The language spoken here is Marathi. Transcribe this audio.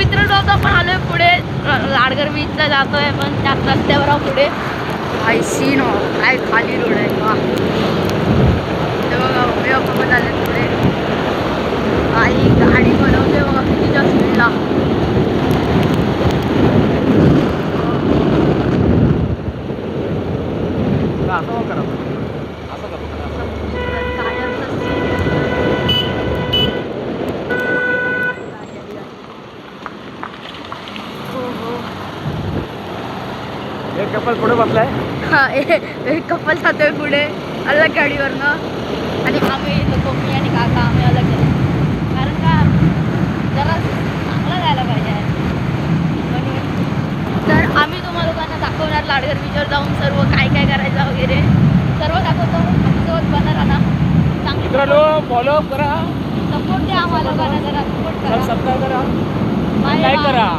मित्रांनो आता आपण आलोय पुढे लाडगर बीचला जातोय पण त्याच रस्त्यावर पुढे हाय सीन हो काय खाली रोड आहे वा ते बघा उभे आपण आले पुढे आई गाडी बनवते बघा कितीच्या स्पीडला एक कपल पुढे बसलाय हा एक कपल जातोय पुढे अलग गाडीवरनं आणि आम्ही लोक मी आणि काका आम्ही अलग गेलो कारण का जरा चांगला जायला पाहिजे तर आम्ही तुम्हा लोकांना दाखवणार लाडगर बीचवर जाऊन सर्व काय काय करायचं वगैरे सर्व दाखवतो आमच्यासोबत बना राहा चांगली मित्रांनो फॉलो करा सपोर्ट द्या आम्हाला लोकांना जरा सपोर्ट करा सबस्क्राईब करा बाय लाईक बाय. करा